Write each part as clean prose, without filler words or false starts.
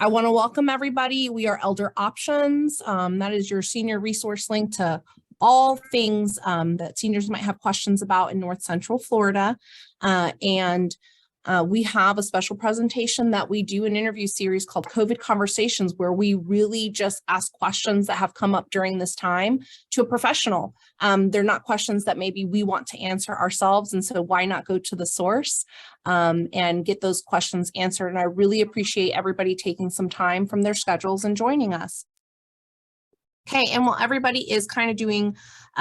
I want to welcome everybody. We are Elder Options. That is your senior resource link to all things that seniors might have questions about in North Central Florida. We have a special presentation that we do, an interview series called COVID Conversations, where we really just ask questions that have come up during this time to a professional. They're not questions that maybe we want to answer ourselves. And so why not go to the source and get those questions answered? And I really appreciate everybody taking some time from their schedules and joining us. Okay, and while everybody is kind of doing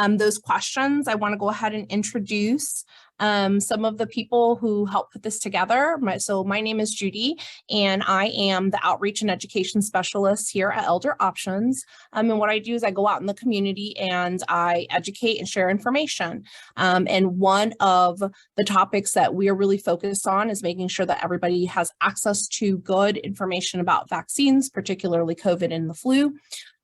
those questions, I want to go ahead and introduce some of the people who helped put this together. My name is Judy, and I am the Outreach and Education Specialist here at Elder Options. And what I do is I go out in the community and I educate and share information. And one of the topics that we are really focused on is making sure that everybody has access to good information about vaccines, particularly COVID and the flu.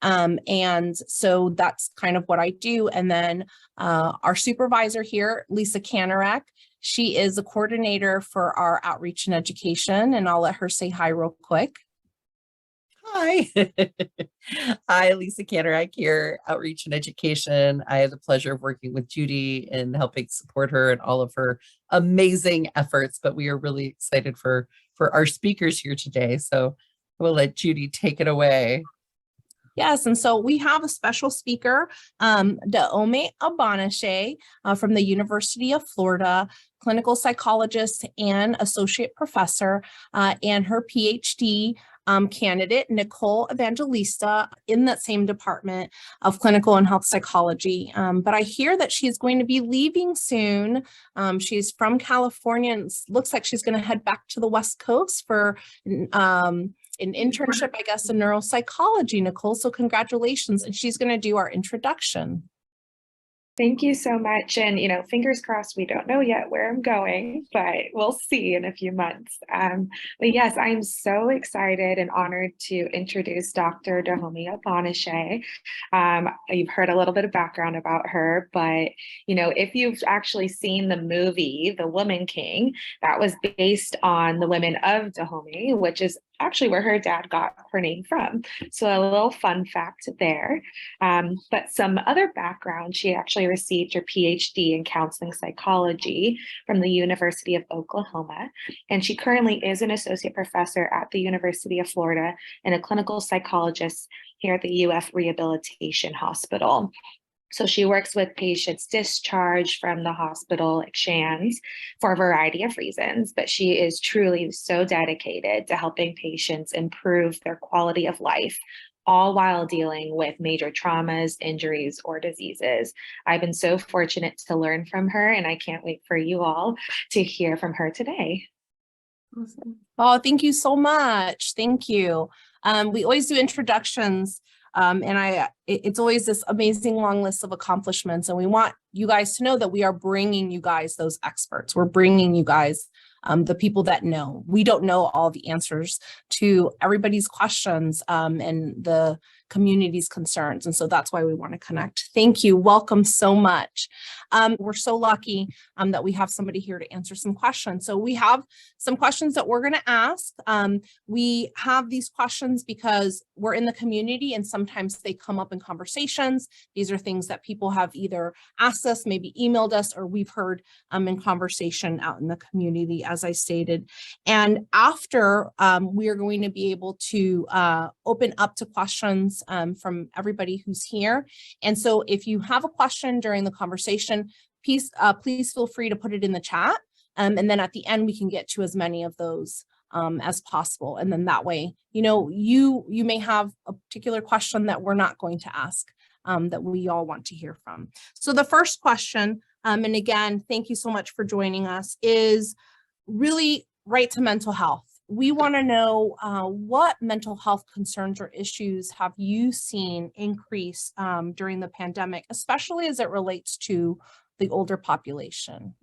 And so that's kind of what I do. And then our supervisor here, Lisa Canarac, she is the coordinator for our outreach and education, and I'll let her say hi real quick. Hi. Hi, Lisa Canarac here, Outreach and Education. I had the pleasure of working with Judy and helping support her in all of her amazing efforts, but we are really excited for our speakers here today. So we'll let Judy take it away. Yes, and so we have a special speaker, Dahomey Abanishe from the University of Florida, clinical psychologist and associate professor, and her PhD candidate, Nicole Evangelista, in that same department of clinical and health psychology. But I hear that she's going to be leaving soon. She's from California, and it looks like she's going to head back to the West Coast for an internship, I guess, in neuropsychology, Nicole. So congratulations. And she's going to do our introduction. Thank you so much. And, fingers crossed, we don't know yet where I'm going, but we'll see in a few months. But yes, I'm so excited and honored to introduce Dr. Dahomey Abanishe. You've heard a little bit of background about her, but, if you've actually seen the movie, The Woman King, that was based on the women of Dahomey, which is actually where her dad got her name from. So a little fun fact there. But some other background, she actually received her PhD in counseling psychology from the University of Oklahoma. And she currently is an associate professor at the University of Florida and a clinical psychologist here at the UF Rehabilitation Hospital. So she works with patients discharged from the hospital, like Shands, for a variety of reasons, but she is truly so dedicated to helping patients improve their quality of life, all while dealing with major traumas, injuries, or diseases. I've been so fortunate to learn from her, and I can't wait for you all to hear from her today. Awesome. Oh, thank you so much. Thank you. We always do introductions. It's always this amazing long list of accomplishments. And we want you guys to know that we are bringing you guys those experts. We're bringing you guys the people that know. We don't know all the answers to everybody's questions and the community's concerns. And so that's why we want to connect. Thank you. Welcome so much. We're so lucky that we have somebody here to answer some questions. So we have some questions that we're going to ask. We have these questions because we're in the community and sometimes they come up in conversations. These are things that people have either asked us, maybe emailed us, or we've heard in conversation out in the community, as I stated. And after we are going to be able to open up to questions from everybody who's here. And so if you have a question during the conversation, please feel free to put it in the chat. And then at the end, we can get to as many of those as possible. And then that way, you may have a particular question that we're not going to ask that we all want to hear from. So the first question, and again, thank you so much for joining us, is really right to mental health. We want to know what mental health concerns or issues have you seen increase during the pandemic, especially as it relates to the older population?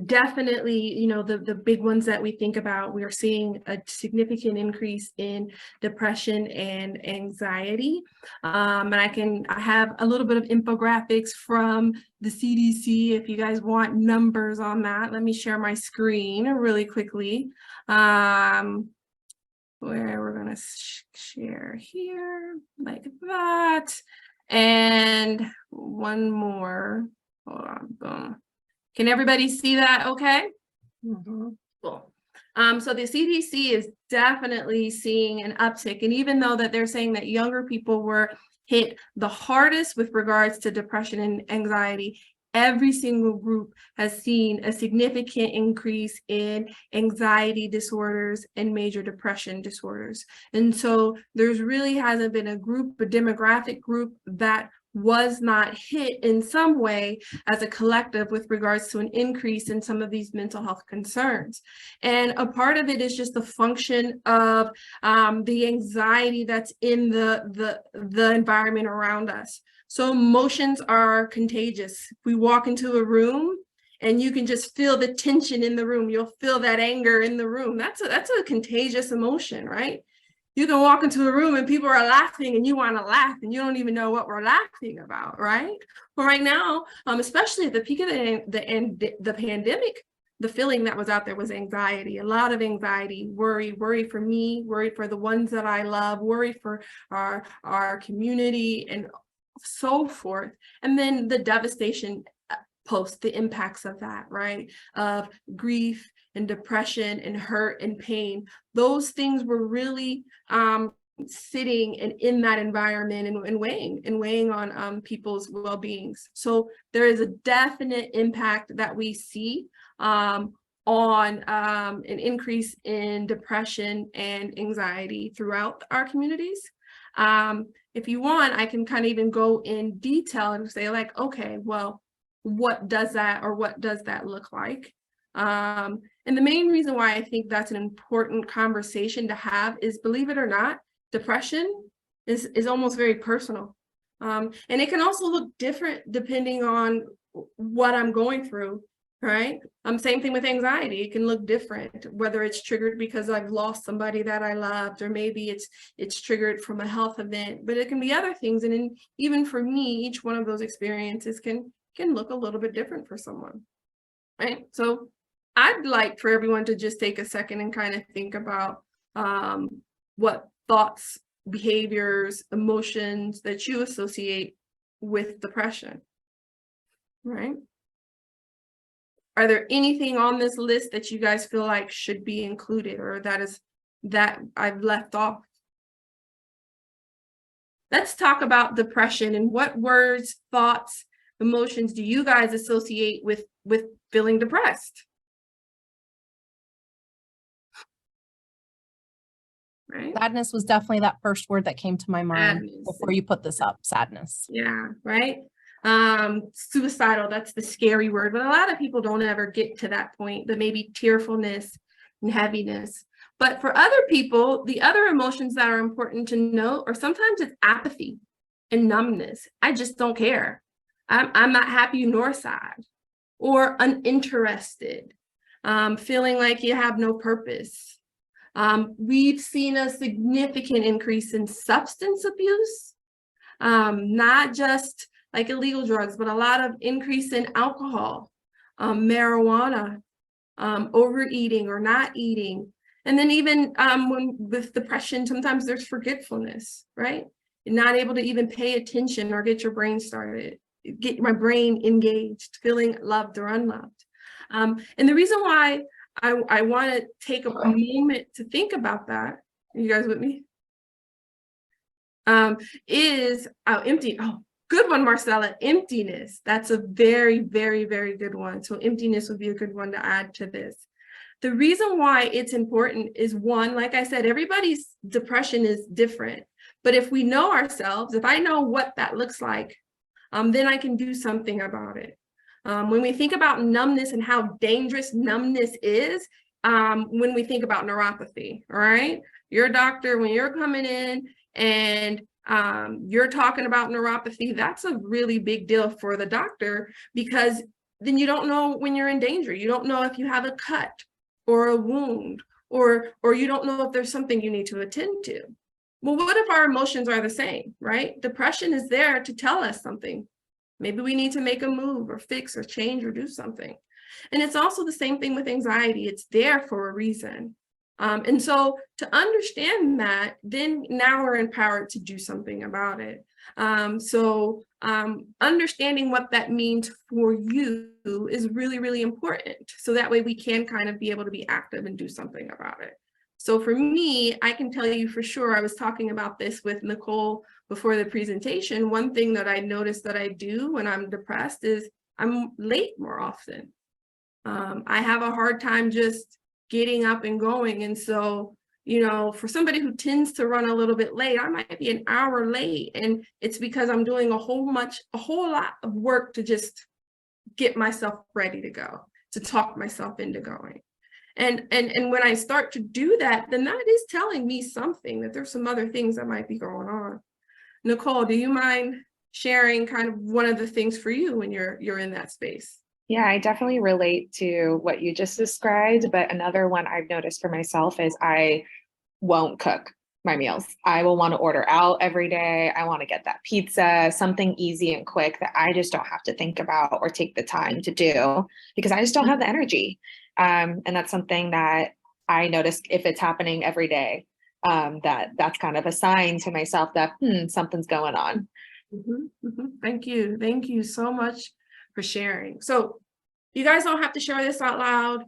Definitely, the big ones that we think about, we're seeing a significant increase in depression and anxiety. And I have a little bit of infographics from the CDC if you guys want numbers on that. Let me share my screen really quickly. where we're going to share here like that. And one more. Hold on. Boom. Can everybody see that okay? Cool. So the CDC is definitely seeing an uptick. And even though that they're saying that younger people were hit the hardest with regards to depression and anxiety, every single group has seen a significant increase in anxiety disorders and major depression disorders. And so there's really hasn't been a demographic group that was not hit in some way as a collective with regards to an increase in some of these mental health concerns. And a part of it is just the function of the anxiety that's in the environment around us. So emotions are contagious. If we walk into a room and you can just feel the tension in the room, you'll feel that anger in the room. That's a contagious emotion, right? You can walk into a room and people are laughing and you want to laugh and you don't even know what we're laughing about, right? But right now, especially at the peak of the pandemic, the feeling that was out there was anxiety, a lot of anxiety, worry for me, worry for the ones that I love, worry for our community and so forth. And then the devastation post, the impacts of that, right? Of grief and depression and hurt and pain. Those things were really sitting and in that environment and weighing on people's well-beings. So there is a definite impact that we see on an increase in depression and anxiety throughout our communities. If you want, I can kind of even go in detail and say like, okay, well, what does that look like? And the main reason why I think that's an important conversation to have is, believe it or not, depression is almost very personal. And it can also look different depending on what I'm going through, right? Same thing with anxiety. It can look different, whether it's triggered because I've lost somebody that I loved, or maybe it's triggered from a health event, but it can be other things. And even for me, each one of those experiences can look a little bit different for someone, right? So I'd like for everyone to just take a second and kind of think about what thoughts, behaviors, emotions that you associate with depression, right? Are there anything on this list that you guys feel like should be included or that I've left off? Let's talk about depression and what words, thoughts, emotions do you guys associate with feeling depressed? Right? Sadness was definitely that first word that came to my mind Sadness. before you put this up, sadness. Yeah, right. Suicidal, that's the scary word, but a lot of people don't ever get to that point, but maybe tearfulness and heaviness. But for other people, the other emotions that are important to note, or sometimes it's apathy and numbness. I just don't care. I'm not happy nor sad, or uninterested, feeling like you have no purpose. We've seen a significant increase in substance abuse, not just like illegal drugs, but a lot of increase in alcohol, marijuana, overeating or not eating. And then even when with depression, sometimes there's forgetfulness, right? You're not able to even pay attention or get your brain started, get my brain engaged, feeling loved or unloved. And the reason why I want to take a moment to think about that, are you guys with me? Is empty. Oh, good one, Marcella. Emptiness. That's a very, very, very good one. So emptiness would be a good one to add to this. The reason why it's important is, one, like I said, everybody's depression is different. But if we know ourselves, if I know what that looks like, then I can do something about it. When we think about numbness and how dangerous numbness is, when we think about neuropathy, all right? Your doctor, when you're coming in and you're talking about neuropathy, that's a really big deal for the doctor, because then you don't know when you're in danger. You don't know if you have a cut or a wound, or you don't know if there's something you need to attend to. Well, what if our emotions are the same, right? Depression is there to tell us something. Maybe we need to make a move or fix or change or do something. And it's also the same thing with anxiety. It's there for a reason. And so to understand that, then now we're empowered to do something about it. Understanding what that means for you is really, really important. So that way we can kind of be able to be active and do something about it. So for me, I can tell you for sure, I was talking about this with Nicole before the presentation. One thing that I noticed that I do when I'm depressed is I'm late more often. I have a hard time just getting up and going. And so, you know, for somebody who tends to run a little bit late, I might be an hour late. And it's because I'm doing a whole lot of work to just get myself ready to go, to talk myself into going. And when I start to do that, then that is telling me something, that there's some other things that might be going on. Nicole, do you mind sharing kind of one of the things for you when you're in that space? Yeah, I definitely relate to what you just described, but another one I've noticed for myself is I won't cook my meals. I will want to order out every day. I want to get that pizza, something easy and quick that I just don't have to think about or take the time to do because I just don't have the energy. And that's something that I notice if it's happening every day, that's kind of a sign to myself that something's going on. Thank you. Thank you so much for sharing. So you guys don't have to share this out loud.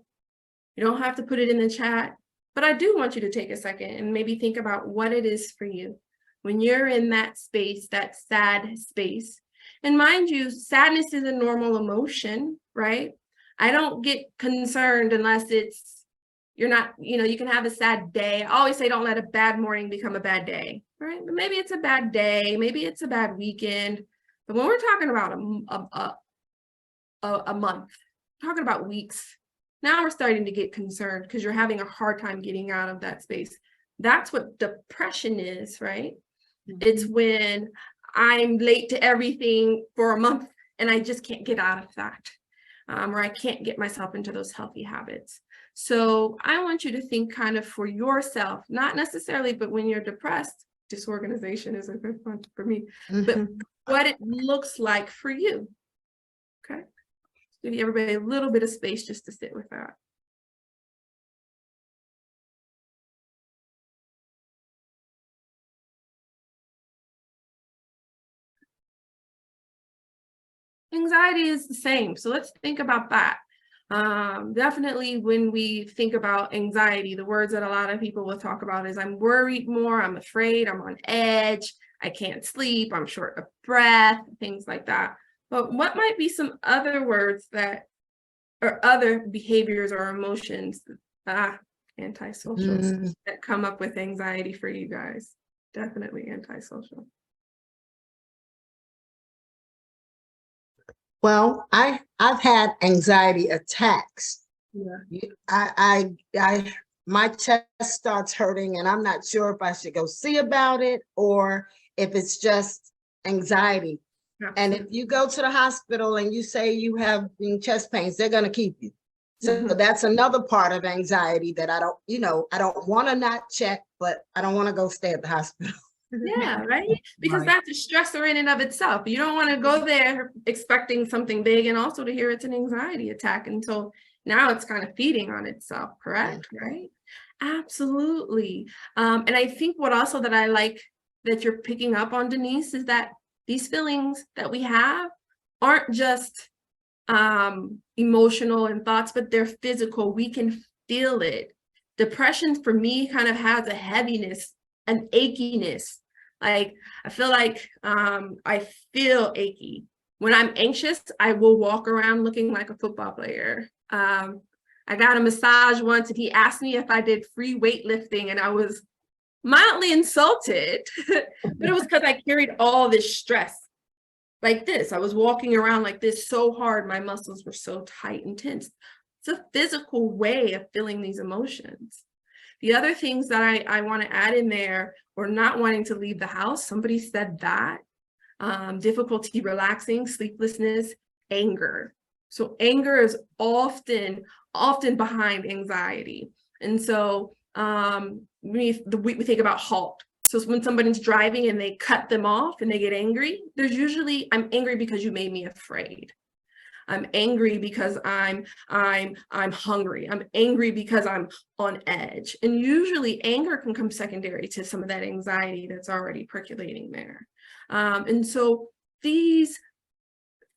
You don't have to put it in the chat, but I do want you to take a second and maybe think about what it is for you when you're in that space, that sad space. And mind you, sadness is a normal emotion, right? I don't get concerned unless you're not, you can have a sad day. I always say, don't let a bad morning become a bad day, right? But maybe it's a bad day, maybe it's a bad weekend. But when we're talking about a month, talking about weeks, now we're starting to get concerned because you're having a hard time getting out of that space. That's what depression is, right? It's when I'm late to everything for a month and I just can't get out of that, or I can't get myself into those healthy habits. So I want you to think kind of for yourself, not necessarily, but when you're depressed, disorganization is a good one for me, but what it looks like for you. Okay. Give everybody a little bit of space just to sit with that. Anxiety is the same. So let's think about that. Definitely when we think about anxiety, the words that a lot of people will talk about is I'm worried more, I'm afraid, I'm on edge, I can't sleep, I'm short of breath, things like that. But what might be some other words that, or other behaviors or emotions, antisocial, that come up with anxiety for you guys? Definitely antisocial. Well, I've had anxiety attacks. Yeah. My chest starts hurting and I'm not sure if I should go see about it or if it's just anxiety. And if you go to the hospital and you say you have chest pains, they're going to keep you. So that's another part of anxiety that I don't want to not check, but I don't want to go stay at the hospital. Yeah, right? Because that's a stressor in and of itself. You don't want to go there expecting something big and also to hear it's an anxiety attack until now it's kind of feeding on itself, correct? Right? Absolutely. And I think what also that I like that you're picking up on, Denise, is that these feelings that we have aren't just emotional and thoughts, but they're physical. We can feel it. Depression for me kind of has a heaviness, an achiness. Like I feel like I feel achy. When I'm anxious, I will walk around looking like a football player. I got a massage once and he asked me if I did free weightlifting and I was mildly insulted, but it was because I carried all this stress like this. I was walking around like this so hard, my muscles were so tight and tense. It's a physical way of feeling these emotions. The other things that I want to add in there, or not wanting to leave the house, somebody said that, difficulty relaxing, sleeplessness, anger. So anger is often behind anxiety. And so we think about halt. So when somebody's driving and they cut them off and they get angry, there's usually, I'm angry because you made me afraid. I'm angry because I'm hungry. I'm angry because I'm on edge. And usually anger can come secondary to some of that anxiety that's already percolating there. And so these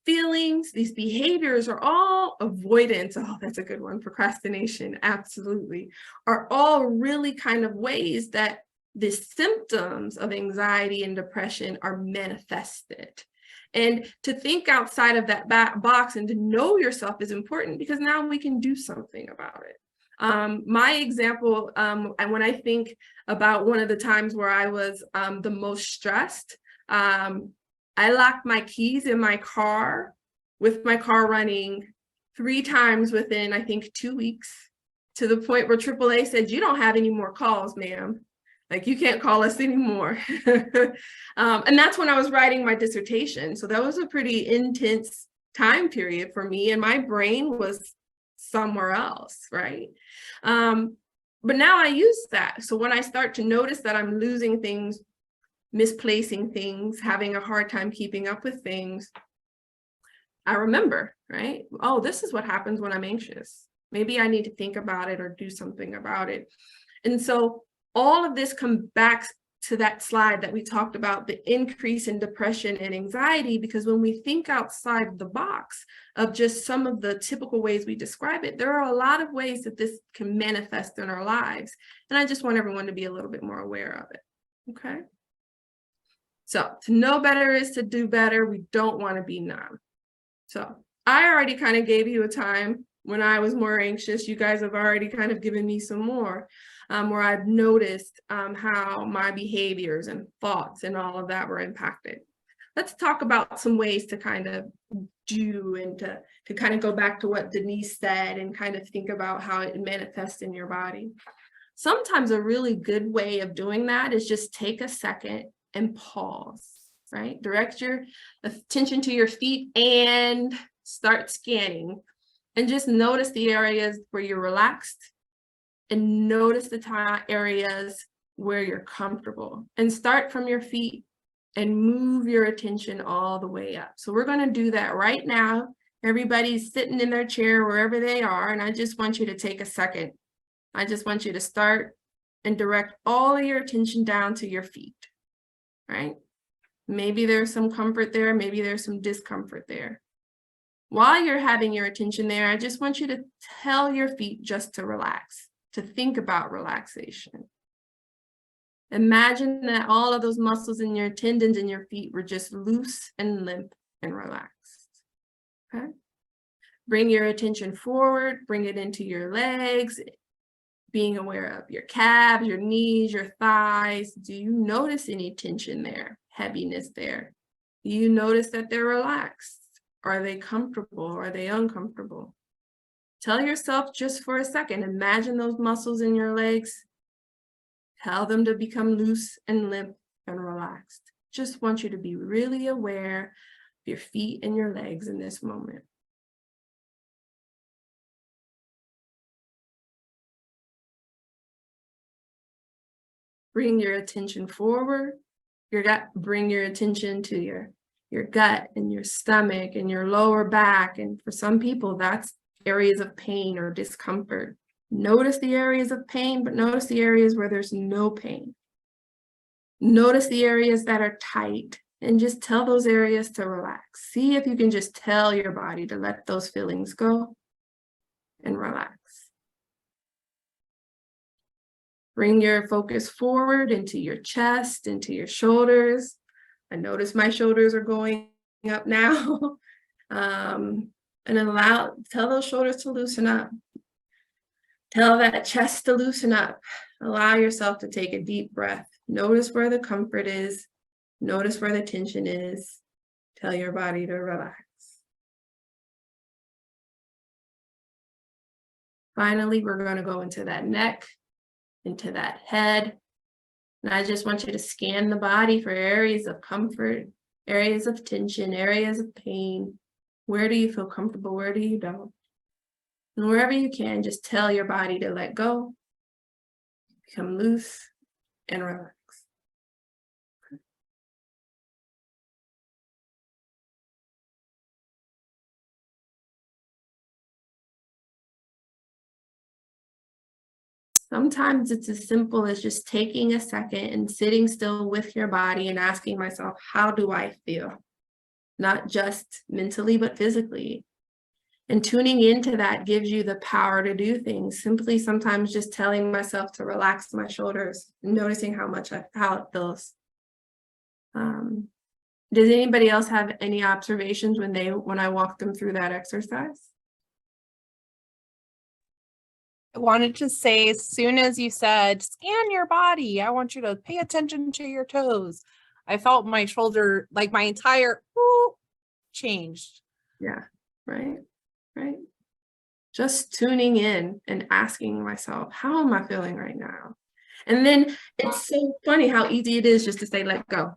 feelings, these behaviors are all avoidance. Oh, that's a good one. Procrastination, absolutely, are all really kind of ways that the symptoms of anxiety and depression are manifested. And to think outside of that box and to know yourself is important, because now we can do something about it. My example, and when I think about one of the times where I was the most stressed, I locked my keys in my car with my car running 3 times within, I think, 2 weeks, to the point where AAA said, "You don't have any more calls, ma'am. Like, you can't call us anymore." And that's when I was writing my dissertation. So that was a pretty intense time period for me, and my brain was somewhere else, right? But now I use that. So when I start to notice that I'm losing things, misplacing things, having a hard time keeping up with things, I remember, right? Oh, this is what happens when I'm anxious. Maybe I need to think about it or do something about it. And so all of this comes back to that slide that we talked about, the increase in depression and anxiety, because when we think outside the box of just some of the typical ways we describe it, there are a lot of ways that this can manifest in our lives. And I just want everyone to be a little bit more aware of it, okay? So to know better is to do better. We don't want to be numb. So I already kind of gave you a time when I was more anxious. You guys have already kind of given me some more where I've noticed how my behaviors and thoughts and all of that were impacted. Let's talk about some ways to kind of do and to kind of go back to what Denise said and kind of think about how it manifests in your body. Sometimes a really good way of doing that is just take a second and pause, right? Direct your attention to your feet and start scanning, and just notice the areas where you're relaxed, and notice the areas where you're comfortable, and start from your feet and move your attention all the way up. So we're going to do that right now. Everybody's sitting in their chair wherever they are, and I just want you to take a second. I just want you to start and direct all of your attention down to your feet. Right? Maybe there's some comfort there, maybe there's some discomfort there. While you're having your attention there, I just want you to tell your feet just to relax, to think about relaxation. Imagine that all of those muscles in your tendons in your feet were just loose and limp and relaxed. Okay? Bring your attention forward, bring it into your legs, being aware of your calves, your knees, your thighs. Do you notice any tension there, heaviness there? Do you notice that they're relaxed? Are they comfortable? Are they uncomfortable? Tell yourself just for a second, imagine those muscles in your legs. Tell them to become loose and limp and relaxed. Just want you to be really aware of your feet and your legs in this moment. Bring your attention forward, your gut, bring your attention to your gut and your stomach and your lower back. And for some people, that's areas of pain or discomfort. Notice the areas of pain, but notice the areas where there's no pain. Notice the areas that are tight and just tell those areas to relax. See if you can just tell your body to let those feelings go and relax. Bring your focus forward into your chest, into your shoulders. I notice my shoulders are going up now. And tell those shoulders to loosen up. Tell that chest to loosen up. Allow yourself to take a deep breath. Notice where the comfort is. Notice where the tension is. Tell your body to relax. Finally, we're going to go into that neck, into that head. And I just want you to scan the body for areas of comfort, areas of tension, areas of pain. Where do you feel comfortable? Where do you don't? And wherever you can, just tell your body to let go, become loose, and relax. Sometimes it's as simple as just taking a second and sitting still with your body and asking myself, how do I feel? Not just mentally, but physically. And tuning into that gives you the power to do things. Simply sometimes just telling myself to relax my shoulders, noticing how it feels. Does anybody else have any observations when I walk them through that exercise? I wanted to say, as soon as you said, scan your body, I want you to pay attention to your toes. I felt my shoulder, like my entire changed. Yeah, right. Just tuning in and asking myself, how am I feeling right now? And then it's so funny how easy it is just to say, let go.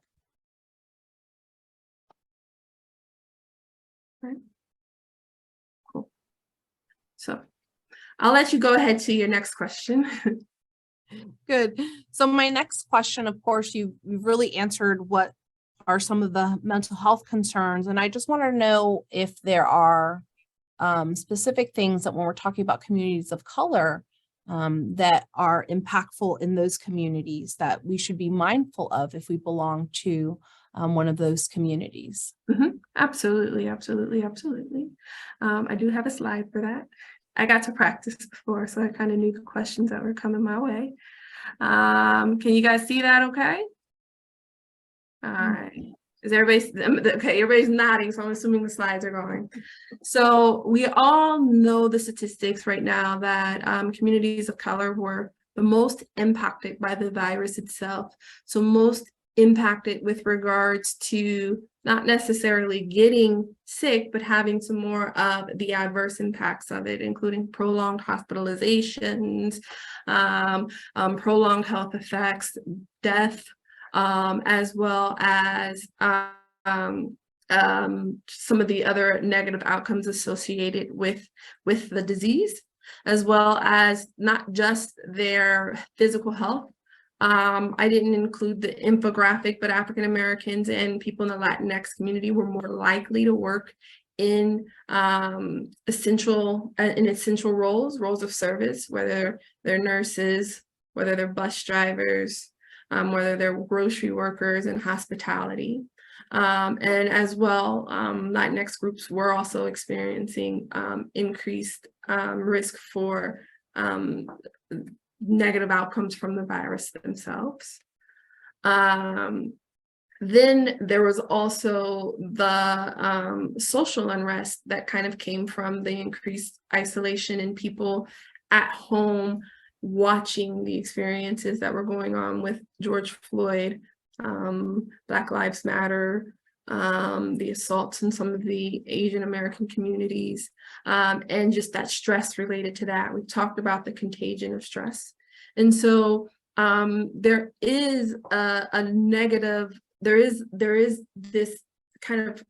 Right. Cool. So I'll let you go ahead to your next question. Good. So my next question, of course, you've really answered what are some of the mental health concerns. And I just want to know if there are specific things that when we're talking about communities of color that are impactful in those communities that we should be mindful of if we belong to one of those communities. Absolutely. I do have a slide for that. I got to practice before, so I kind of knew the questions that were coming my way. Can you guys see that okay? All right. Is everybody okay? Everybody's nodding, so I'm assuming the slides are going. So we all know the statistics right now that communities of color were the most impacted by the virus itself. So most impacted with regards to not necessarily getting sick, but having some more of the adverse impacts of it, including prolonged hospitalizations, prolonged health effects, death, as well as some of the other negative outcomes associated with the disease, as well as not just their physical health. I didn't include the infographic, but African Americans and people in the Latinx community were more likely to work in essential roles of service, whether they're nurses, whether they're bus drivers, whether they're grocery workers and hospitality. And as well, Latinx groups were also experiencing increased risk for negative outcomes from the virus themselves. Then there was also the social unrest that kind of came from the increased isolation and people at home watching the experiences that were going on with George Floyd, Black Lives Matter, the assaults in some of the Asian American communities, and just that stress related to that. We've talked about the contagion of stress. And so there is a negative, there is this kind of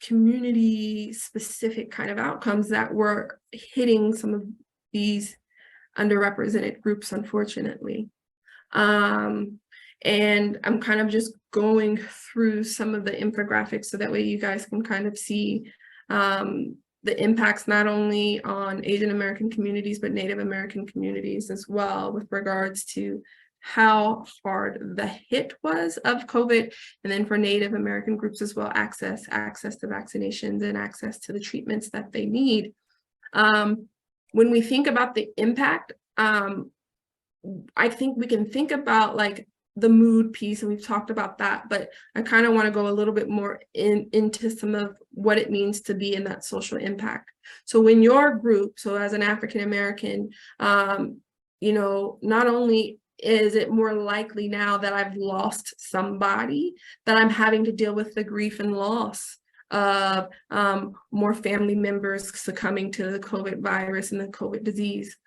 community specific kind of outcomes that were hitting some of these underrepresented groups, unfortunately. And I'm kind of just going through some of the infographics so that way you guys can kind of see the impacts not only on Asian American communities, but Native American communities as well, with regards to how hard the hit was of COVID, and then for Native American groups as well, access to vaccinations and access to the treatments that they need. When we think about the impact, I think we can think about like the mood piece, and we've talked about that, but I kind of want to go a little bit more into some of what it means to be in that social impact. So when your group, so as an African American, you know, not only is it more likely now that I've lost somebody, that I'm having to deal with the grief and loss of more family members succumbing to the COVID virus and the COVID disease.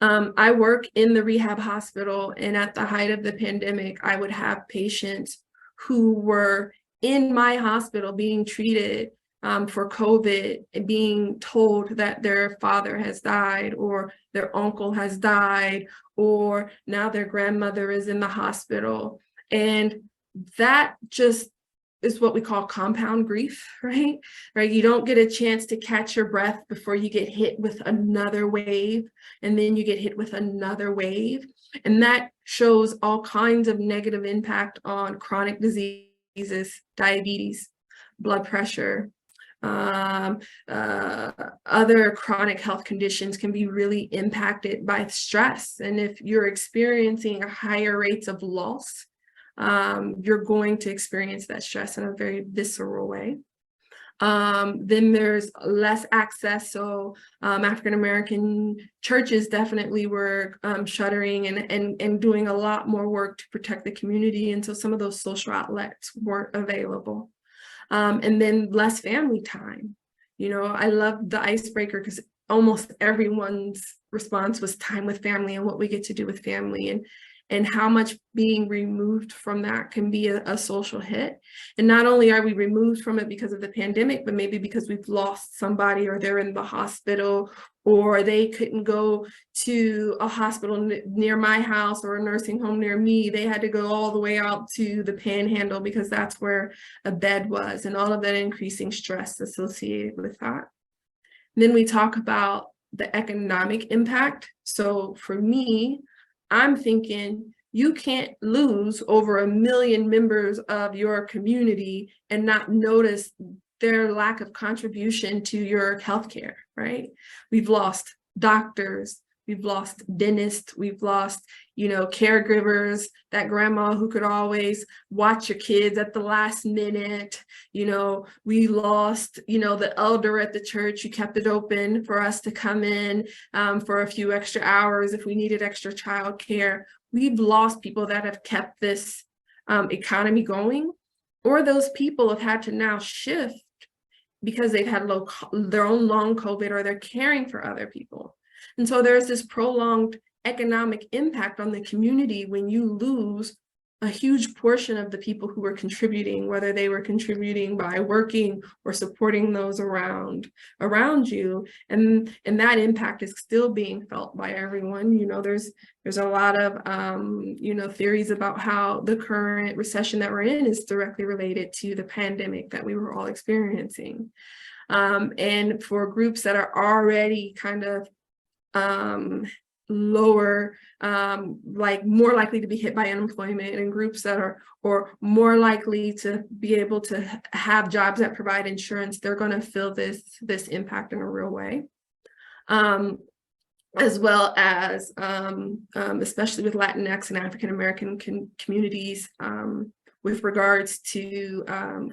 I work in the rehab hospital, and at the height of the pandemic, I would have patients who were in my hospital being treated for COVID and being told that their father has died, or their uncle has died, or now their grandmother is in the hospital. And that just is what we call compound grief, right? Right. You don't get a chance to catch your breath before you get hit with another wave, and then you get hit with another wave. And that shows all kinds of negative impact on chronic diseases, diabetes, blood pressure, other chronic health conditions can be really impacted by stress. And if you're experiencing higher rates of loss, you're going to experience that stress in a very visceral way. Then there's less access. So African-American churches definitely were shuttering and doing a lot more work to protect the community. And so some of those social outlets weren't available. And then less family time. I love the icebreaker because almost everyone's response was time with family and what we get to do with family, and how much being removed from that can be a social hit. And not only are we removed from it because of the pandemic, but maybe because we've lost somebody, or they're in the hospital, or they couldn't go to a hospital near my house or a nursing home near me. They had to go all the way out to the Panhandle because that's where a bed was, and all of that increasing stress associated with that. And then we talk about the economic impact. So for me, I'm thinking you can't lose over 1 million members of your community and not notice their lack of contribution to your healthcare, right? We've lost doctors, we've lost dentists, we've lost, caregivers, that grandma who could always watch your kids at the last minute. We lost, the elder at the church who kept it open for us to come in for a few extra hours if we needed extra childcare. We've lost people that have kept this economy going, or those people have had to now shift because they've had their own long COVID, or they're caring for other people. And so there's this prolonged economic impact on the community when you lose a huge portion of the people who were contributing, whether they were contributing by working or supporting those around you. And that impact is still being felt by everyone. There's a lot of, theories about how the current recession that we're in is directly related to the pandemic that we were all experiencing. And for groups that are already kind of lower, like more likely to be hit by unemployment, and groups that are or more likely to be able to have jobs that provide insurance, they're going to feel this impact in a real way. As well as especially with Latinx and African American communities, with regards to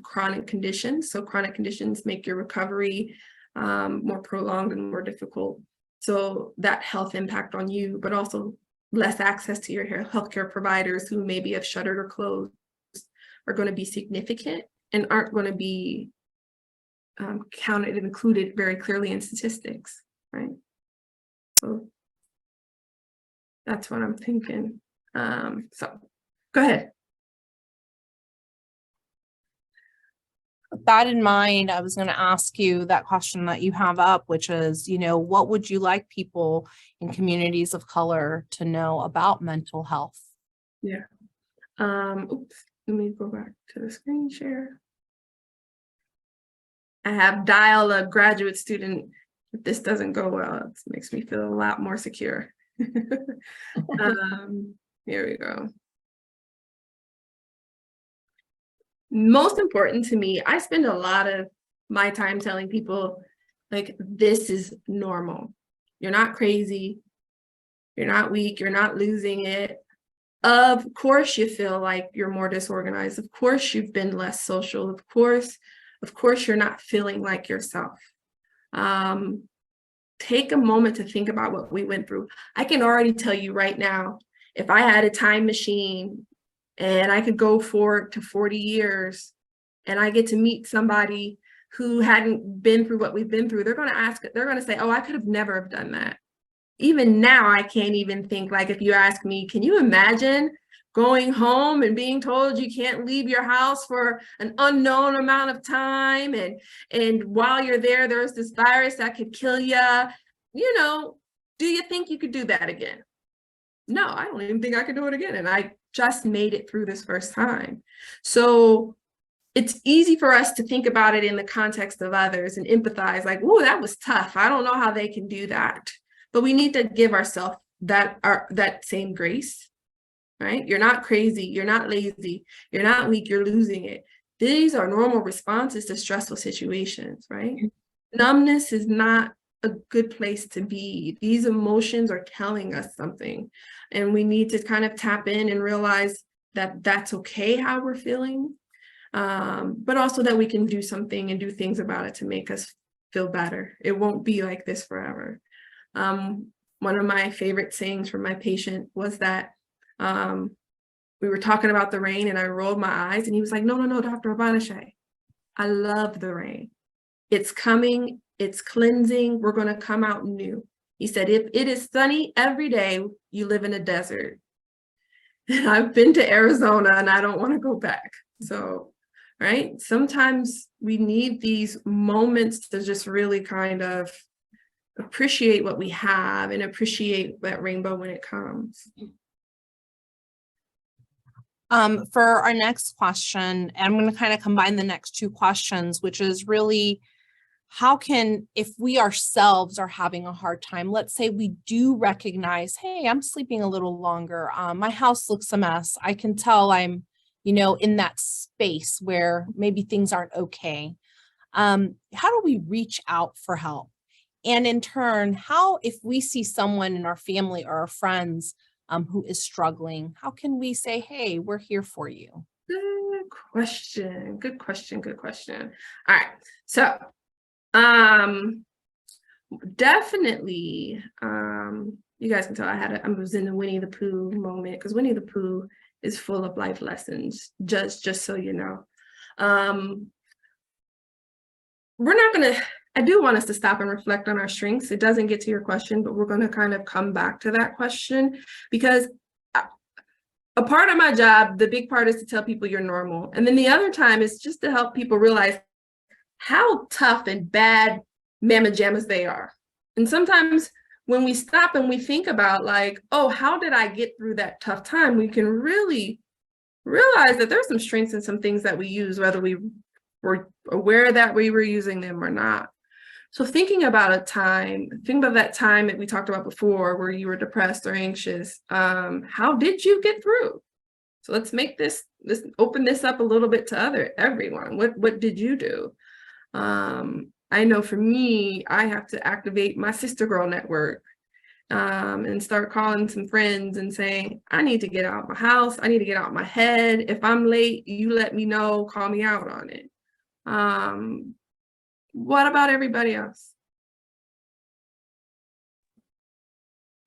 chronic conditions. So chronic conditions make your recovery more prolonged and more difficult. So that health impact on you, but also less access to your healthcare providers who maybe have shuttered or closed, are going to be significant and aren't going to be counted and included very clearly in statistics, right? So that's what I'm thinking. So go ahead. With that in mind, I was going to ask you that question that you have up, which is, what would you like people in communities of color to know about mental health? Yeah. Oops, let me go back to the screen share. I have dialed a graduate student. If this doesn't go well, it makes me feel a lot more secure. Here we go. Most important to me, I spend a lot of my time telling people, like, this is normal. You're not crazy. You're not weak. You're not losing it. Of course, you feel like you're more disorganized. Of course, you've been less social. Of course, you're not feeling like yourself. Take a moment to think about what we went through. I can already tell you right now, if I had a time machine and I could go forward to 40 years and I get to meet somebody who hadn't been through what we've been through, they're going to say, oh, I could have never have done that. Even now, I can't even think, like, if you ask me, can you imagine going home and being told you can't leave your house for an unknown amount of time, and while you're there, there's this virus that could kill you? Do you think you could do that again? No, I don't even think I could do it again. And I just made it through this first time. So it's easy for us to think about it in the context of others and empathize, like, oh, that was tough. I don't know how they can do that. But we need to give ourselves that same grace, right? You're not crazy. You're not lazy. You're not weak. You're losing it. These are normal responses to stressful situations, right? Numbness is not a good place to be. These emotions are telling us something, and we need to kind of tap in and realize that that's okay how we're feeling, but also that we can do something and do things about it to make us feel better. It won't be like this forever. One of my favorite sayings from my patient was that we were talking about the rain and I rolled my eyes and he was like, no, Dr. Abanishe, I love the rain. It's coming, it's cleansing, we're gonna come out new. He said, if it is sunny every day, you live in a desert. And I've been to Arizona and I don't wanna go back. So, right, sometimes we need these moments to just really kind of appreciate what we have and appreciate that rainbow when it comes. For our next question, and I'm going to kind of combine the next two questions, which is really, how can, if we ourselves are having a hard time, let's say we do recognize, hey, I'm sleeping a little longer. My house looks a mess. I can tell I'm, in that space where maybe things aren't okay. How do we reach out for help? And in turn, how, if we see someone in our family or our friends who is struggling, how can we say, hey, we're here for you? Good question. All right. So, definitely, you guys can tell I was in the Winnie the Pooh moment, because Winnie the Pooh is full of life lessons, just so you know. I do want us to stop and reflect on our strengths. It doesn't get to your question, but we're going to kind of come back to that question, because a part of my job, the big part, is to tell people you're normal. And then the other time is just to help people realize how tough and bad mamma jammas they are. And sometimes when we stop and we think about like, oh, how did I get through that tough time? We can really realize that there's some strengths and some things that we use, whether we were aware that we were using them or not. So think about that time that we talked about before where you were depressed or anxious. How did you get through? So let's make this open this up a little bit to everyone. What did you do? I know for me, I have to activate my sister girl network and start calling some friends and saying, I need to get out of my house. I need to get out of my head. If I'm late, you let me know, call me out on it. What about everybody else?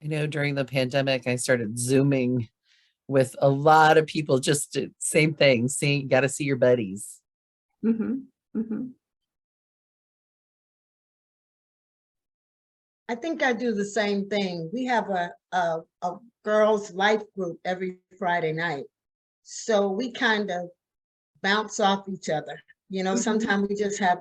I know during the pandemic, I started Zooming with a lot of people, just same thing, got to see your buddies. Mm-hmm. Mm-hmm. I think I do the same thing. We have a girls' life group every Friday night. So we kind of bounce off each other. Sometimes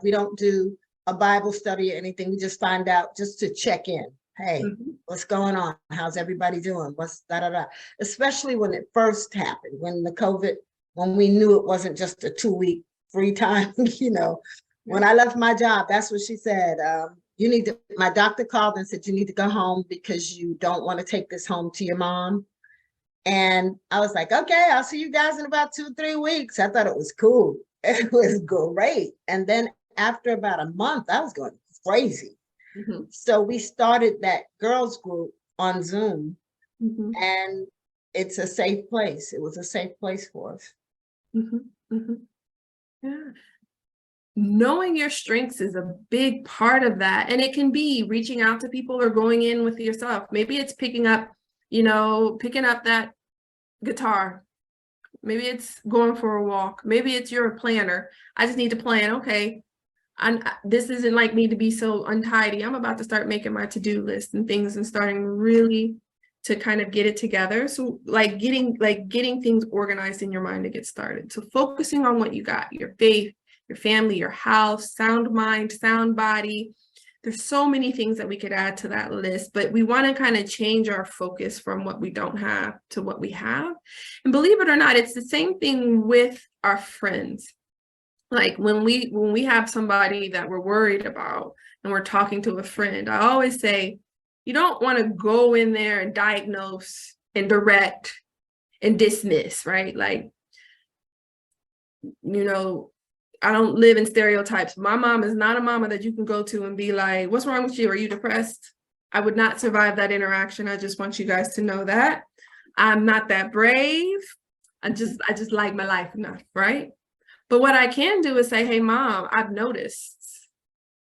we don't do a Bible study or anything. We just find out just to check in. Hey, what's going on? How's everybody doing? What's da-da-da? Especially when it first happened, when the COVID, when we knew it wasn't just a 2-week free time, When I left my job, that's what she said. My doctor called and said, you need to go home because you don't want to take this home to your mom. And I was like, okay, I'll see you guys in about 2-3 weeks. I thought it was cool. It was great. And then after about a month, I was going crazy. Mm-hmm. So we started that girls group on Zoom, and it's a safe place. It was a safe place for us. Yeah. Knowing your strengths is a big part of that. And it can be reaching out to people or going in with yourself. Maybe it's picking up that guitar. Maybe it's going for a walk. Maybe it's you're a planner. I just need to plan. Okay, this isn't like me to be so untidy. I'm about to start making my to-do list and things and starting really to kind of get it together. So getting things organized in your mind to get started. So focusing on what you got, your faith, your family, your house, sound mind, sound body. There's so many things that we could add to that list, but we want to kind of change our focus from what we don't have to what we have. And believe it or not, it's the same thing with our friends. Like when we have somebody that we're worried about and we're talking to a friend, I always say, you don't want to go in there and diagnose and direct and dismiss, right? Like, you know, I don't live in stereotypes. My mom is not a mama that you can go to and be like, what's wrong with you? Are you depressed? I would not survive that interaction. I just want you guys to know that. I'm not that brave. I just like my life enough, right? But what I can do is say, hey, Mom, I've noticed.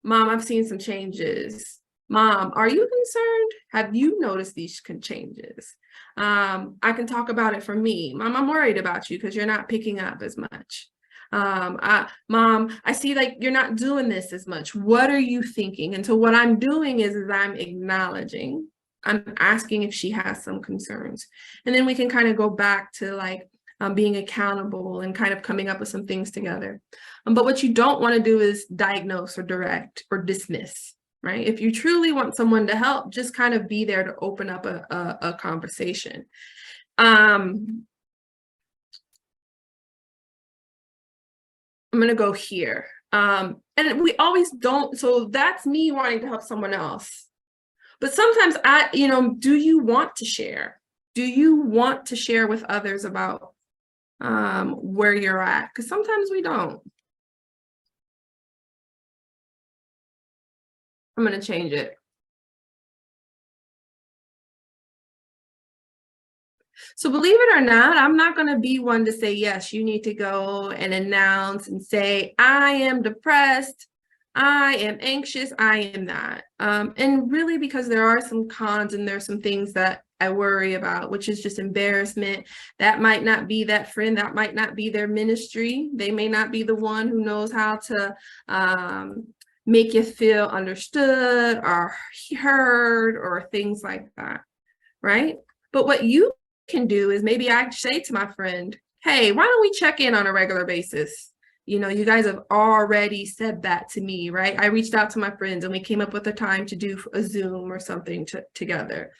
Mom, I've seen some changes. Mom, are you concerned? Have you noticed these changes? I can talk about it for me. Mom, I'm worried about you because you're not picking up as much. Mom, I see like you're not doing this as much. What are you thinking? And so what I'm doing is I'm acknowledging, I'm asking if she has some concerns. And then we can kind of go back to like being accountable and kind of coming up with some things together. But what you don't want to do is diagnose or direct or dismiss, right? If you truly want someone to help, just kind of be there to open up a conversation. I'm going to go here. And we always don't, so that's me wanting to help someone else. But sometimes do you want to share? Do you want to share with others about where you're at? Because sometimes we don't. I'm going to change it. So believe it or not, I'm not going to be one to say, yes, you need to go and announce and say, I am depressed, I am anxious, I am that. And really because there are some cons and there's some things that I worry about, which is just embarrassment. That might not be that friend, that might not be their ministry. They may not be the one who knows how to make you feel understood or heard or things like that, right? But what you can do is maybe I say to my friend, hey, why don't we check in on a regular basis? You know, you guys have already said that to me, right? I reached out to my friends and we came up with a time to do a Zoom or something together.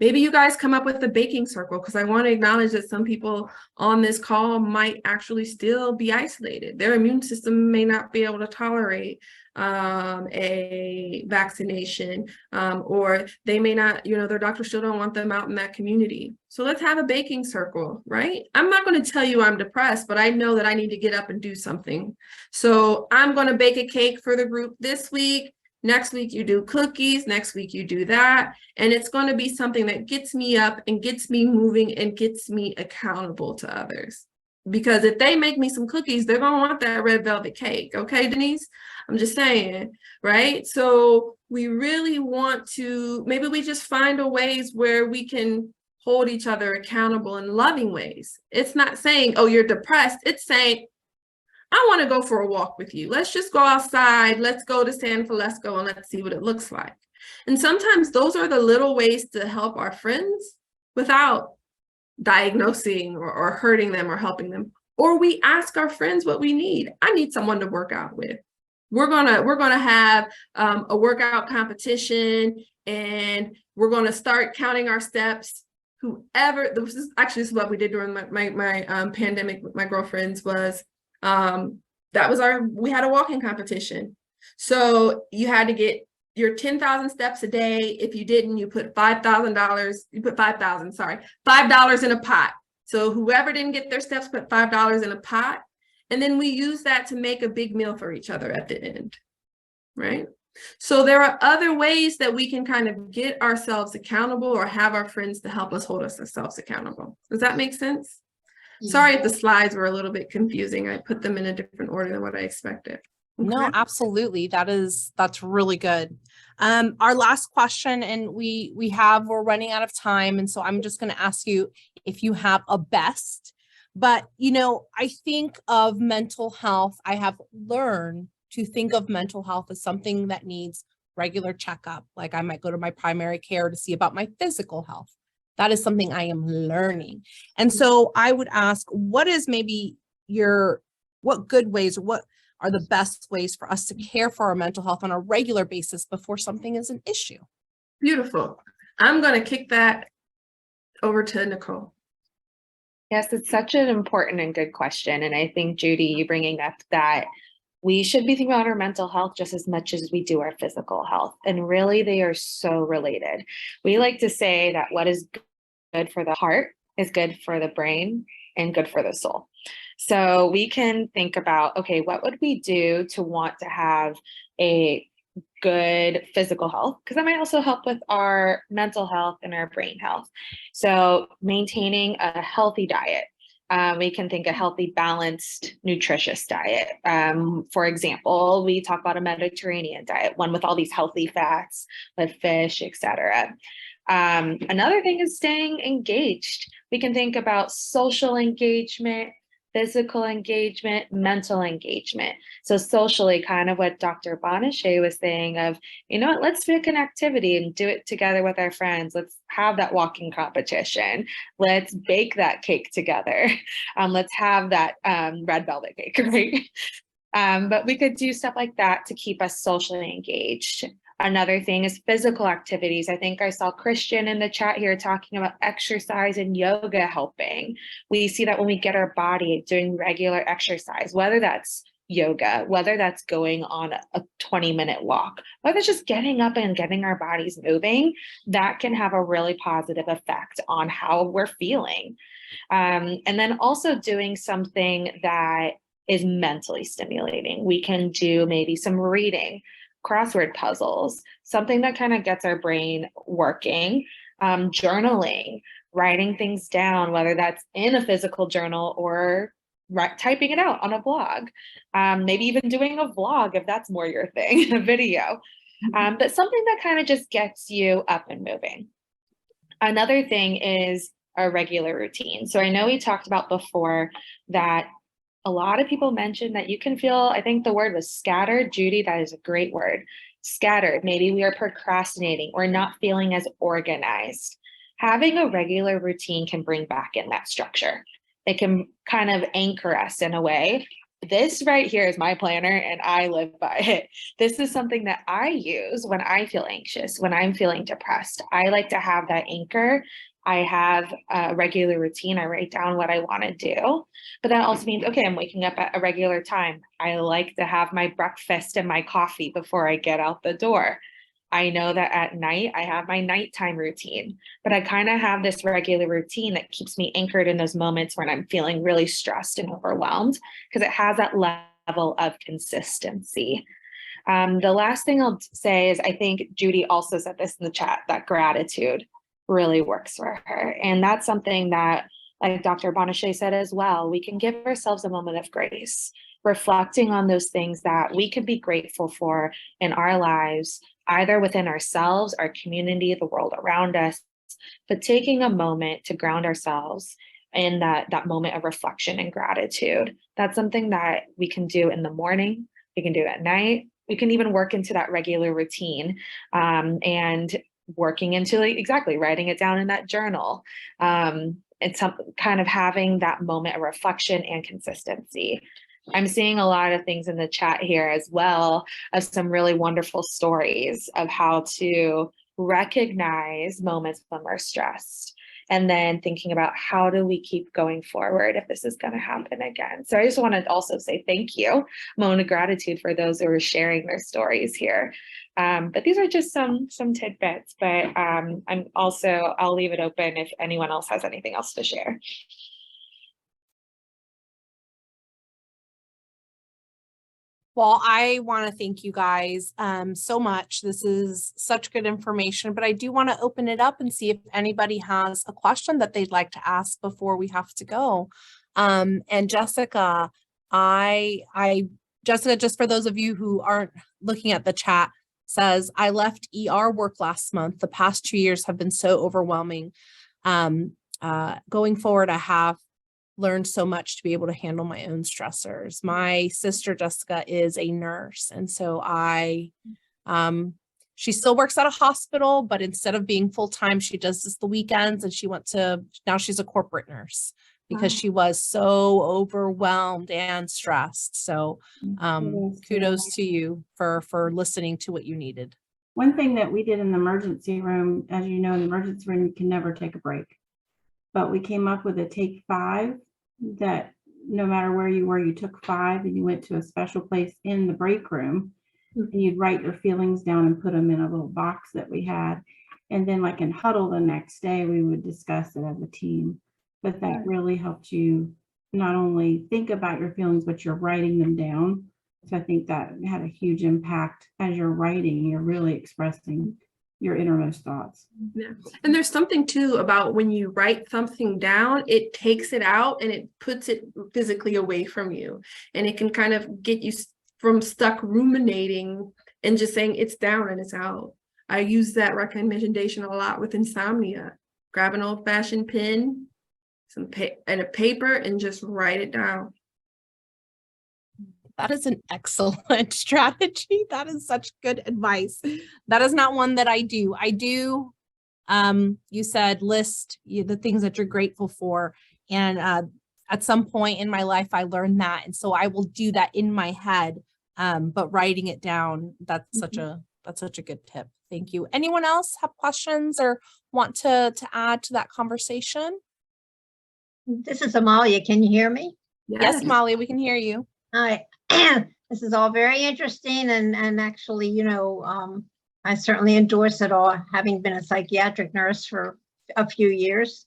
Maybe you guys come up with a baking circle, because I want to acknowledge that some people on this call might actually still be isolated. Their immune system may not be able to tolerate a vaccination, or they may not, their doctor still don't want them out in that community. So let's have a baking circle, right? I'm not going to tell you I'm depressed, but I know that I need to get up and do something. So I'm going to bake a cake for the group this week. Next week you do cookies, next week you do that. And it's going to be something that gets me up and gets me moving and gets me accountable to others. Because if they make me some cookies, they're going to want that red velvet cake. Okay, Denise? I'm just saying, right? So we really want to, maybe we just find a ways where we can hold each other accountable in loving ways. It's not saying, oh, you're depressed. It's saying, I want to go for a walk with you. Let's just go outside. Let's go to San Francisco and let's see what it looks like. And sometimes those are the little ways to help our friends without diagnosing or hurting them or helping them. Or we ask our friends what we need. I need someone to work out with. We're gonna have a workout competition, and we're gonna start counting our steps. Whoever, this is what we did during my pandemic with my girlfriends was, we had a walking competition. So you had to get your 10,000 steps a day. If you didn't, you put $5 in a pot. So whoever didn't get their steps put $5 in a pot. And then we use that to make a big meal for each other at the end, right? So there are other ways that we can kind of get ourselves accountable or have our friends to help us hold ourselves accountable. Does that make sense? Yeah. Sorry if the slides were a little bit confusing. I put them in a different order than what I expected. Okay. No, absolutely. That's really good. Our last question, and we're running out of time. And so I'm just going to ask you if you have a best. But, I think of mental health. I have learned to think of mental health as something that needs regular checkup. Like I might go to my primary care to see about my physical health. That is something I am learning. And so I would ask, what is maybe what good ways or what are the best ways for us to care for our mental health on a regular basis before something is an issue? Beautiful. I'm going to kick that over to Nicole. Yes, it's such an important and good question. And I think, Judy, you bringing up that we should be thinking about our mental health just as much as we do our physical health. And really, they are so related. We like to say that what is good for the heart is good for the brain and good for the soul. So we can think about, okay, what would we do to want to have a good physical health? Because that might also help with our mental health and our brain health. So maintaining a healthy diet. We can think a healthy, balanced, nutritious diet. For example, we talk about a Mediterranean diet, one with all these healthy fats, with fish, etc. Another thing is staying engaged. We can think about social engagement, physical engagement, mental engagement. So socially, kind of what Dr. Abanishe was saying of, you know what, let's pick an activity and do it together with our friends. Let's have that walking competition. Let's bake that cake together. Let's have that red velvet cake, right? But we could do stuff like that to keep us socially engaged. Another thing is physical activities. I think I saw Christian in the chat here talking about exercise and yoga helping. We see that when we get our body doing regular exercise, whether that's yoga, whether that's going on a 20-minute walk, whether it's just getting up and getting our bodies moving, that can have a really positive effect on how we're feeling. And then also doing something that is mentally stimulating. We can do maybe some reading, crossword puzzles, something that kind of gets our brain working, journaling, writing things down, whether that's in a physical journal or typing it out on a blog, maybe even doing a vlog if that's more your thing, a video, but something that kind of just gets you up and moving. Another thing is a regular routine. So I know we talked about before that a lot of people mentioned that you can feel, I think the word was scattered. Judy, that is a great word. Scattered. Maybe we are procrastinating or not feeling as organized. Having a regular routine can bring back in that structure. It can kind of anchor us in a way. This right here is my planner and I live by it. This is something that I use when I feel anxious, when I'm feeling depressed. I like to have that anchor. I have a regular routine. I write down what I want to do, but that also means, okay, I'm waking up at a regular time. I like to have my breakfast and my coffee before I get out the door. I know that at night I have my nighttime routine, but I kind of have this regular routine that keeps me anchored in those moments when I'm feeling really stressed and overwhelmed, because it has that level of consistency. The last thing I'll say is I think Judy also said this in the chat, that gratitude really works for her. And that's something that, like Dr. Abanishe said as well, we can give ourselves a moment of grace, reflecting on those things that we could be grateful for in our lives, either within ourselves, our community, the world around us, but taking a moment to ground ourselves in that moment of reflection and gratitude. That's something that we can do in the morning, we can do at night, we can even work into that regular routine, and working into, like, exactly writing it down in that journal. It's some kind of having that moment of reflection and consistency. I'm seeing a lot of things in the chat here as well of some really wonderful stories of how to recognize moments when we're stressed, and then thinking about how do we keep going forward if this is going to happen again. So I just want to also say thank you, moment of gratitude for those who are sharing their stories here. But these are just some tidbits, but I'll leave it open if anyone else has anything else to share. Well, I want to thank you guys so much. This is such good information, but I do want to open it up and see if anybody has a question that they'd like to ask before we have to go. And Jessica, Jessica, just for those of you who aren't looking at the chat, says, I left ER work last month. The past 2 years have been so overwhelming. Going forward, I have learned so much to be able to handle my own stressors. My sister, Jessica, is a nurse. And so she still works at a hospital, but instead of being full-time, she does this the weekends, and now she's a corporate nurse because she was so overwhelmed and stressed. So kudos to you for listening to what you needed. One thing that we did in the emergency room, as you know, in the emergency room, you can never take a break. but we came up with a take 5 that no matter where you were, you took 5 and you went to a special place in the break room and you'd write your feelings down and put them in a little box that we had. And then like in huddle the next day, we would discuss it as a team. But that really helped you not only think about your feelings, but you're writing them down. So I think that had a huge impact. As you're writing, you're really expressing your innermost thoughts. Yeah. And there's something too about when you write something down, it takes it out and it puts it physically away from you. And it can kind of get you from stuck ruminating and just saying it's down and it's out. I use that recommendation a lot with insomnia. Grab an old-fashioned pen, and a paper, and just write it down. That is an excellent strategy. That is such good advice. That is not one that I do. I do, you said list the things that you're grateful for. And at some point in my life, I learned that. And so I will do that in my head. But writing it down, that's such a good tip. Thank you. Anyone else have questions or want to add to that conversation? This is Amalia. Can you hear me? Yes, Molly, we can hear you. Hi. This is all very interesting, and actually, you know, I certainly endorse it all, having been a psychiatric nurse for a few years.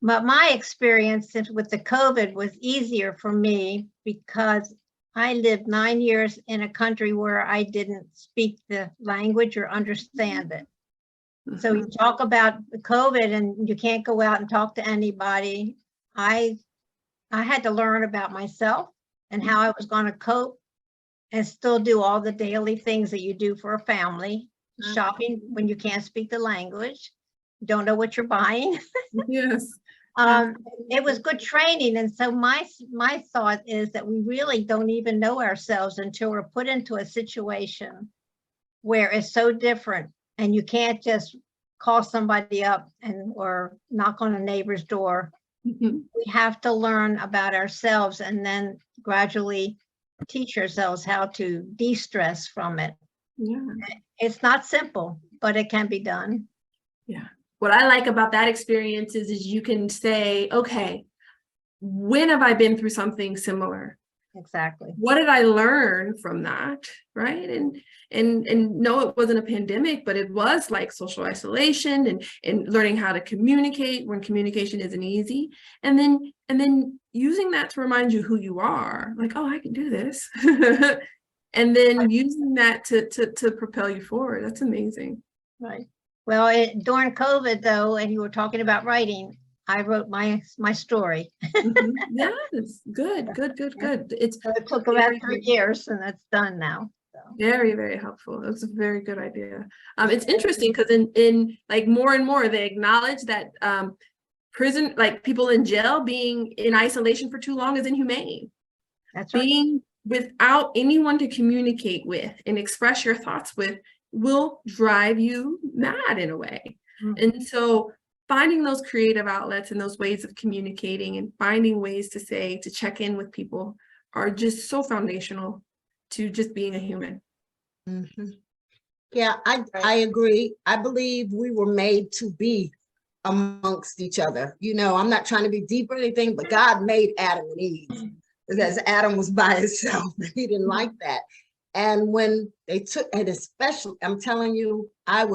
But my experience with the COVID was easier for me because I lived 9 years in a country where I didn't speak the language or understand it. So you talk about the COVID and you can't go out and talk to anybody. I had to learn about myself and how I was going to cope and still do all the daily things that you do for a family. Shopping when you can't speak the language, don't know what you're buying. Yes. It was good training. And so my thought is that we really don't even know ourselves until we're put into a situation where it's so different and you can't just call somebody up or knock on a neighbor's door. We have to learn about ourselves and then gradually teach ourselves how to de-stress from it. Yeah. It's not simple, but it can be done. Yeah. What I like about that experience is you can say, okay, when have I been through something similar? Exactly. What did I learn from that? Right. And no, it wasn't a pandemic, but it was like social isolation and learning how to communicate when communication isn't easy. And then using that to remind you who you are, like, oh, I can do this. And then using that to propel you forward. That's amazing. Right. Well, during COVID though, and you were talking about writing, I wrote my story. Yes, good. It took about 3 years and that's done now. So. Very, very helpful. That's a very good idea. It's interesting because in like more and more, they acknowledge that prison, like people in jail being in isolation for too long is inhumane. That's right. Being without anyone to communicate with and express your thoughts with will drive you mad in a way. And so finding those creative outlets and those ways of communicating and finding ways to check in with people are just so foundational to just being a human. Mm-hmm. Yeah, I agree. I believe we were made to be amongst each other. You know, I'm not trying to be deep or anything, but God made Adam and Eve. Because Adam was by himself. He didn't like that. And when they took, and especially, I'm telling you, I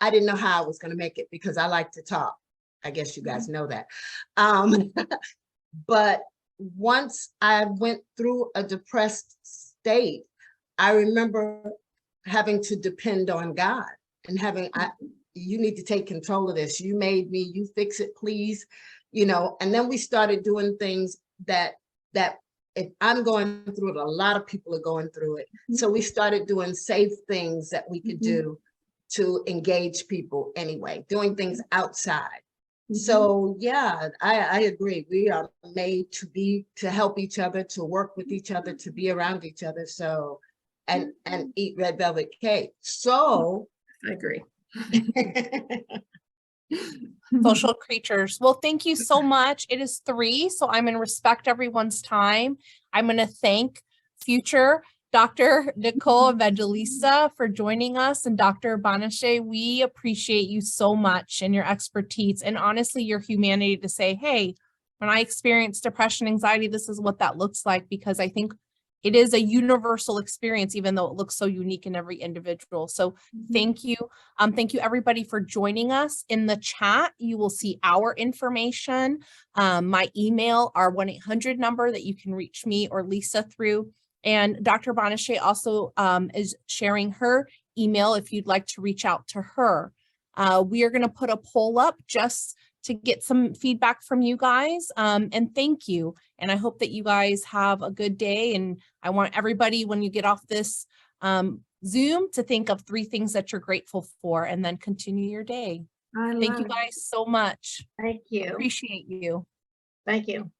didn't know how I was going to make it because I like to talk. I guess you guys know that. But once I went through a depressed state, I remember having to depend on God and you need to take control of this. You made me, you fix it, please. You know, and then we started doing things that if I'm going through it, a lot of people are going through it. So we started doing safe things that we could do to engage people anyway, doing things outside. So yeah, I agree. We are made to help each other, to work with each other, to be around each other. So, and eat red velvet cake. So I agree. Social creatures. Well, thank you so much. It is 3, so I'm going to respect everyone's time. I'm going to thank future Dr. Nicole Evangelista for joining us, and Dr. Abanishe, we appreciate you so much and your expertise and honestly your humanity to say, hey, when I experience depression, anxiety, this is what that looks like, because I think it is a universal experience, even though it looks so unique in every individual. So thank you. Thank you everybody for joining us. In the chat, you will see our information, my email, our 1-800 number that you can reach me or Lisa through. And Dr. Abanishe also is sharing her email if you'd like to reach out to her. We are going to put a poll up just to get some feedback from you guys. And thank you. And I hope that you guys have a good day. And I want everybody, when you get off this Zoom, to think of 3 things that you're grateful for and then continue your day. Thank you guys so much. Thank you. Appreciate you. Thank you.